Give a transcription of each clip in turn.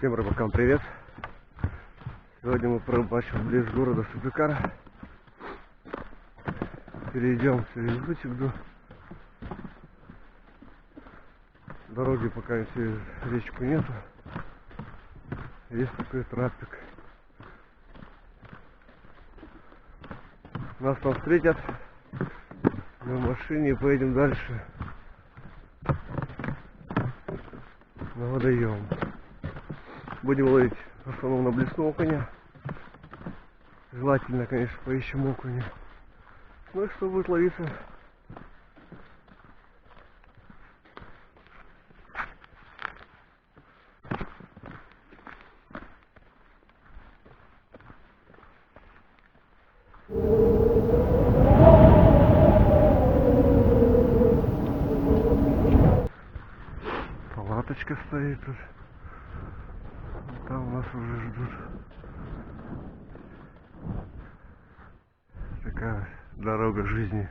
Всем рыбакам привет! Сегодня мы порыбачим близ города Сыктывкара. Перейдем через Вычегду. Дороги пока через речку нету. Есть такой трактик. Нас там встретят на машине и поедем дальше на водоем. Будем ловить в основном на блесну окуня. Желательно, конечно, поищем окуня. Ну и что будет ловиться? Палаточка стоит тут. Там нас уже ждут. Такая дорога жизни.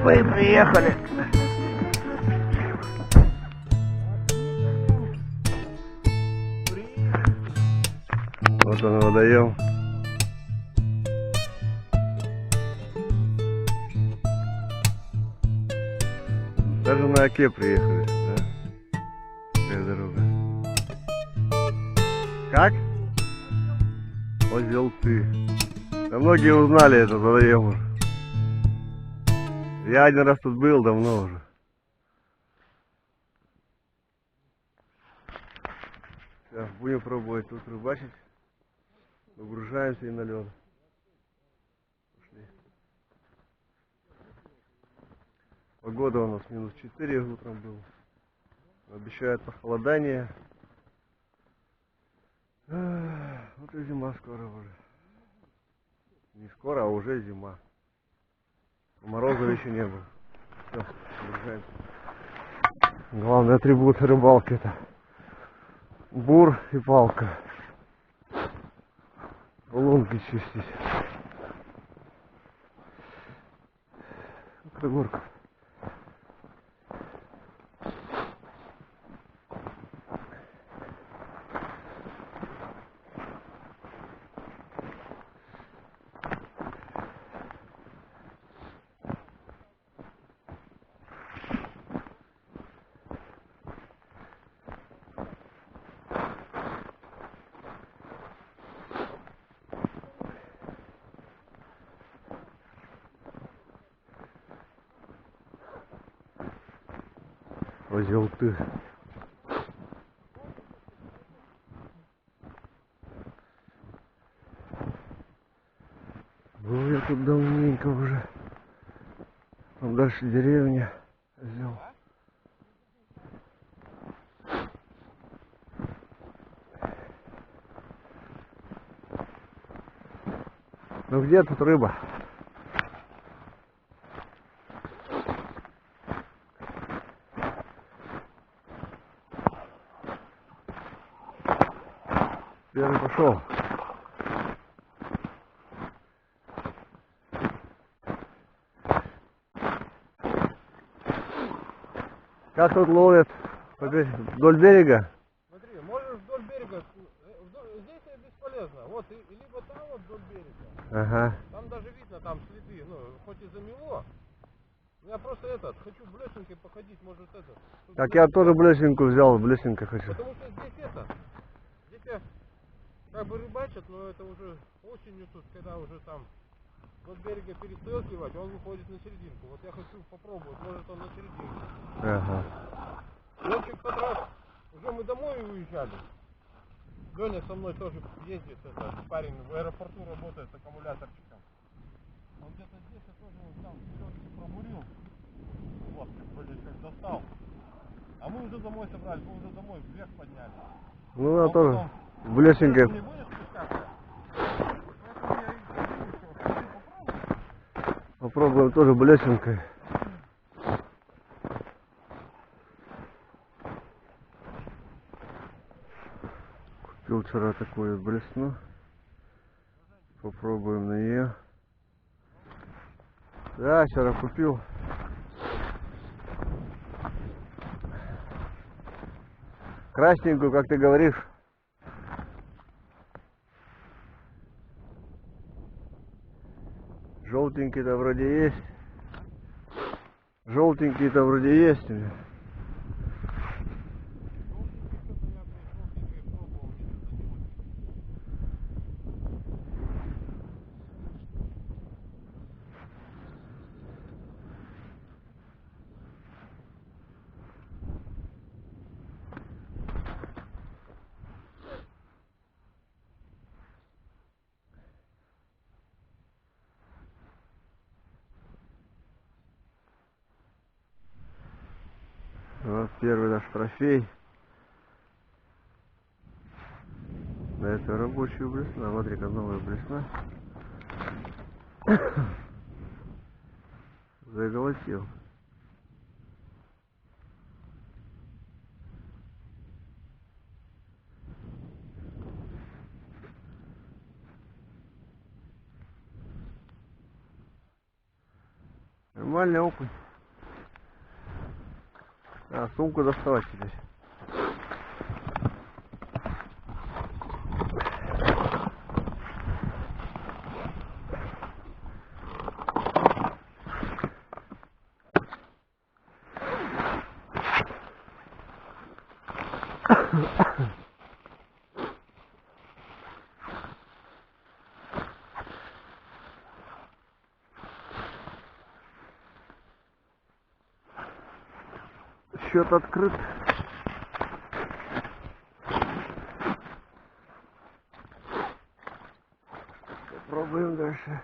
Мы приехали. Вот он водоем. Даже на оке приехали, да? Такая дорога. Как? Озелты. Да многие узнали этот водоем уже. Я один раз тут был давно уже. Сейчас будем пробовать тут рыбачить. Выгружаемся и на лед. Пошли. Погода у нас -4 утром было. Обещают похолодание. Вот и зима скоро уже. Не скоро, а уже зима. Морозов еще не было. Все, выгружаемся. Главный атрибут рыбалки — это бур и палка. Лунки чистить. Пригорка. Озелты. Был я тут давненько уже. Там дальше деревня. Озел. Ну где тут рыба? Первый пошел. Как тут ловят? Вдоль берега? Смотри, можешь вдоль берега, здесь это бесполезно. Вот, либо там вот вдоль берега. Ага. Там даже видно, там следы, ну, хоть и замело. Я просто хочу блесенкой походить, может Так я тоже блесенку взял, блесенка хочу. Потому что здесь здесь как бы рыбачат, но это уже осенью тут, когда уже там от берега перестает сливать, он выходит на серединку. Вот я хочу попробовать, может он на серединку. Ага. Лёвчик в тот раз, уже мы домой уезжали. Леня со мной тоже ездит, это парень в аэропорту работает аккумуляторчиком. Он где-то здесь, я тоже вот там селёдки пробурил. Вот, вроде как достал. А мы уже домой собрались, мы уже домой вверх подняли. Ну да, Он тоже потом, блесенькая. ты не будешь спускаться? Поэтому я и говорю, что хочу попробовать. Попробуем тоже блесенкой. Купил вчера такую блесну. Попробуем на нее. Да, вчера купил. Красненькую, как ты говоришь. Желтенький-то вроде есть. Желтенький-то вроде есть. Желтенький что-то я, блядь, желтенький пробовал, мне что-то не очень. Вот первый наш трофей. Да, это рабочая блесна. Смотри-ка, новая блесна. Заголосил. Нормальный окунь. А, сумку доставать теперь. Счет открыт. Попробуем дальше.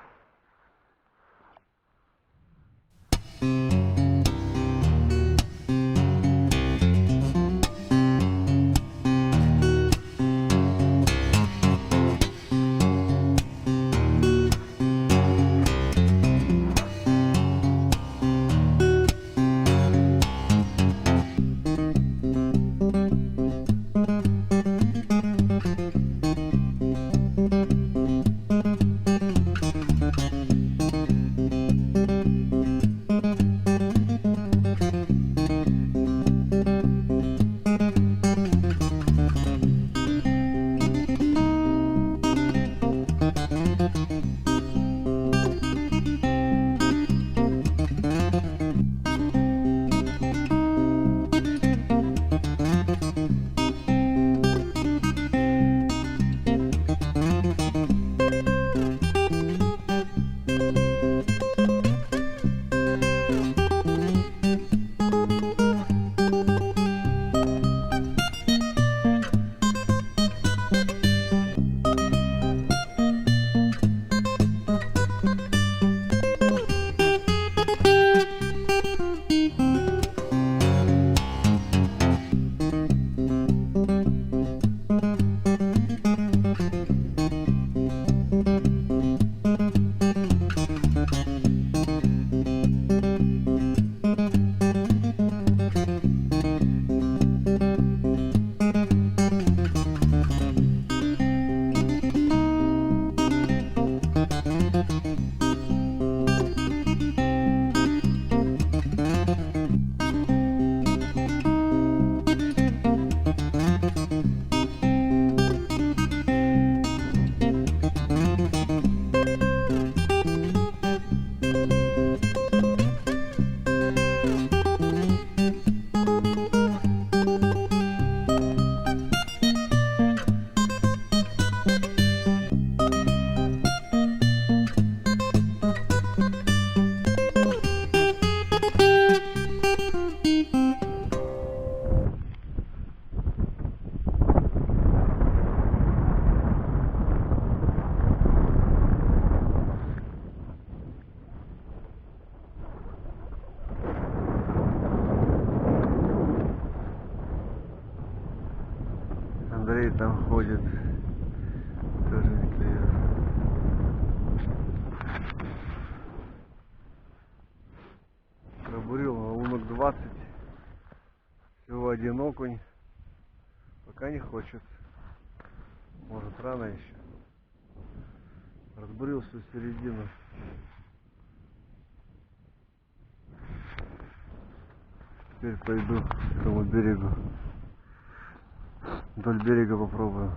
Андрей там ходит. Тоже интересно. Пробурил на лунок 20. Всего один окунь. Пока не хочет. Может, рано еще. Разбурил всю середину. Теперь пойду к этому берегу. Вдоль берега попробую.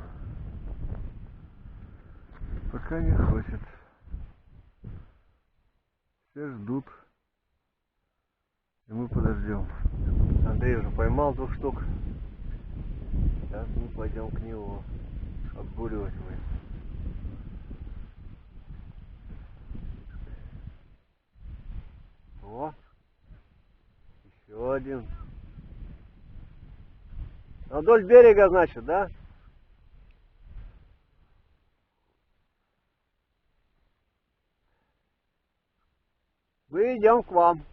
Пока не хочет. Все ждут. И мы подождем. Андрей уже поймал 2 штук. Сейчас мы пойдем к нему. Отбуривать мы. О! Еще один. А вдоль берега, значит, да? Мы идем к вам.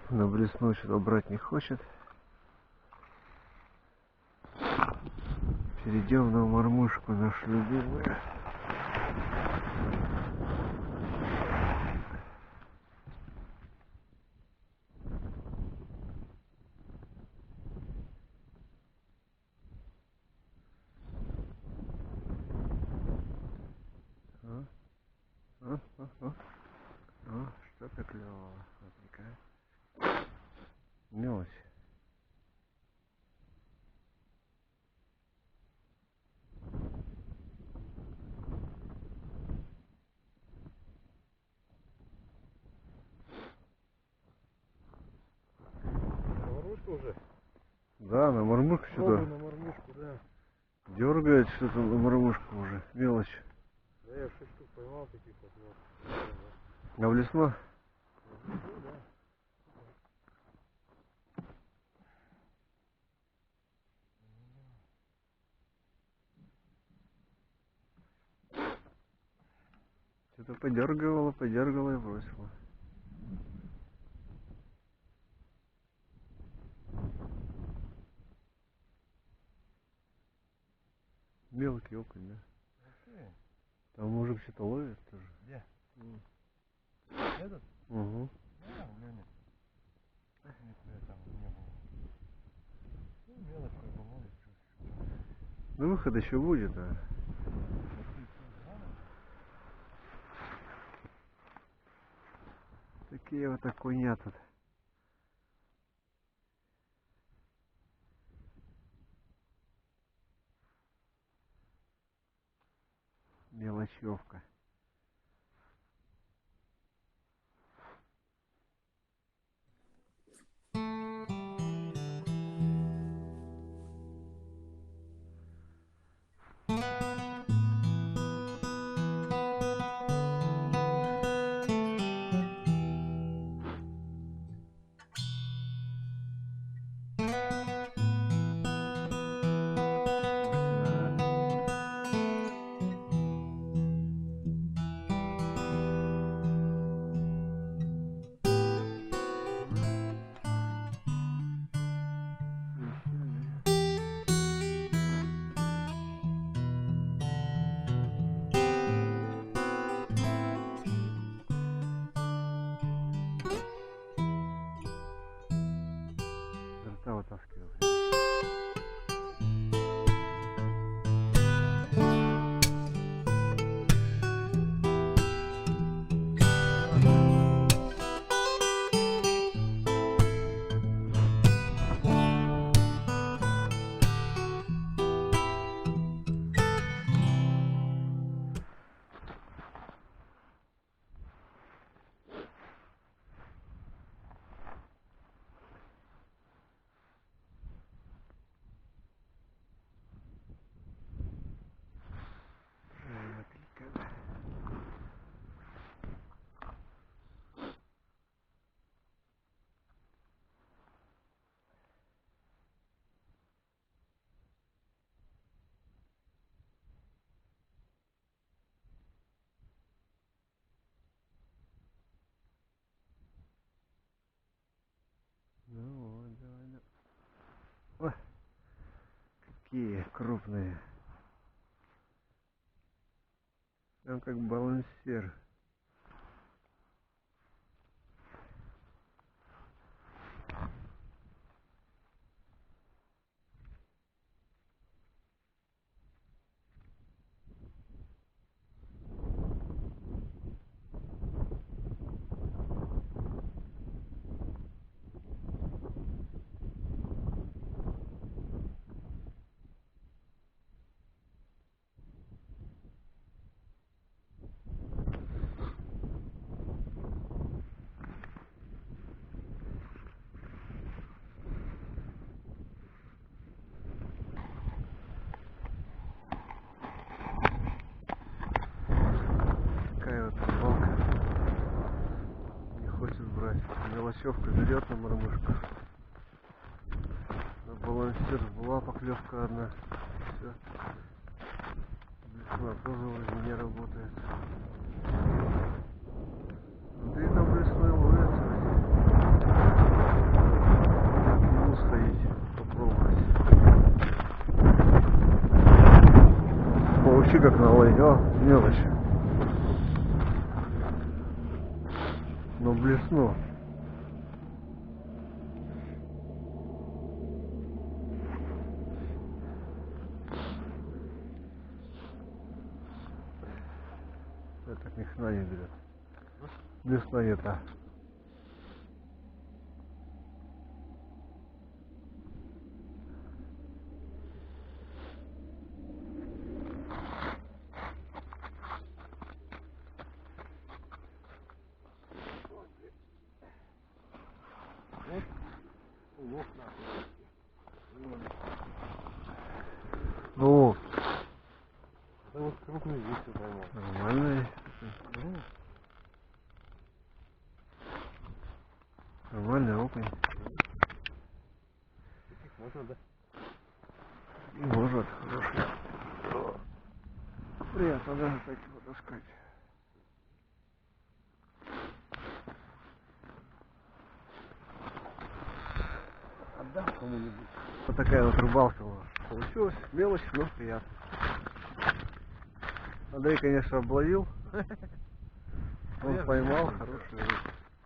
На блесну что-то брать не хочет. Перейдем на мормышку, нашу любимую. О, что-то клевого. Смотри-ка. Мелочь. Мормышка уже? Да, на мормышку Пробуй что-то на мормышку, да. дергает что-то на мормышку уже. Мелочь. Да я 6 штук поймал таких вот. На блесну? Ну, да. Что-то подергивало и бросило. Мелкий окунь, да? Окей. Там мужик что-то ловит тоже. Где? Этот? Угу. Да, Леня. Если там не было. Ну, мелочь как бы ловит. Ну, выход еще будет, да. Такие вот окуня тут. Мелочевка. такие крупные. Прям как балансир. Такая вот рыбалка. Не хочет брать. Мелочевка берет на мормышку. На балансир была поклевка одна. Все. Блесна тоже вроде не работает. Андрей там блесной ловится. К нему сходить, попробовать. Получи как наловить. О, мелочь. Но блесну. Я так ни хрена не берет. Блесна не та. Вот улов нахуй. Ну, Да вот крупный есть у поймал. нормальный. Нормальный окунь. Таких можно, да? И может, хороший. Приятно даже так его таскать. Отдам кому-нибудь. Вот такая вот рыбалка у нас получилась. Мелочь, но приятно. Андрей, конечно, обловил. Он поймал хорошую рыбу.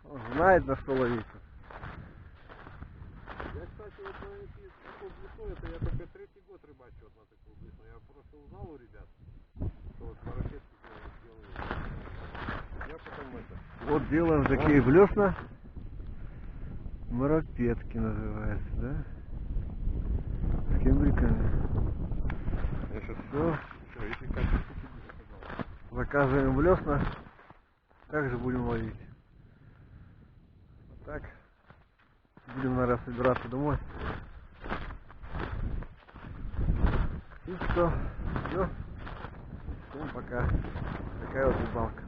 Он знает, на что ловить. Я, кстати, вот на эти такую блесну, это я только третий год рыбачу вот на такую блесну. Я просто узнал у ребят, что вот марафетки делают. Я потом это... Вот делаем такие блесна. Марафетки называется, да? С кембриками. Я сейчас Все. если как сказал. Заказываем блесна. Также будем ловить. Вот так. Будем, наверное, собираться домой. И что? Все. Всем пока. Такая вот рыбалка.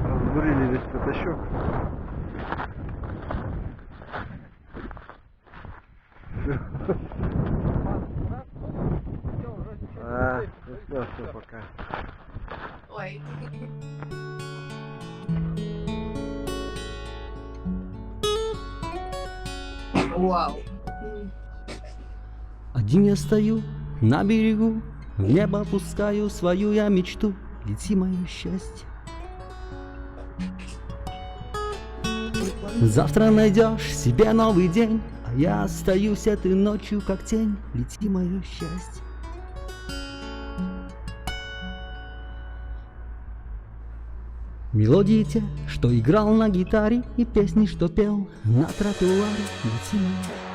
Разбурили весь пятачок. Все, пока. Ой. Вау. Один я стою на берегу, в небо пускаю свою я мечту. Лети, мое счастье. Завтра найдешь себе новый день, а я остаюсь этой ночью как тень. Лети, мое счастье. Мелодии те, что играл на гитаре, и песни, что пел на тротуаре. Лети, мое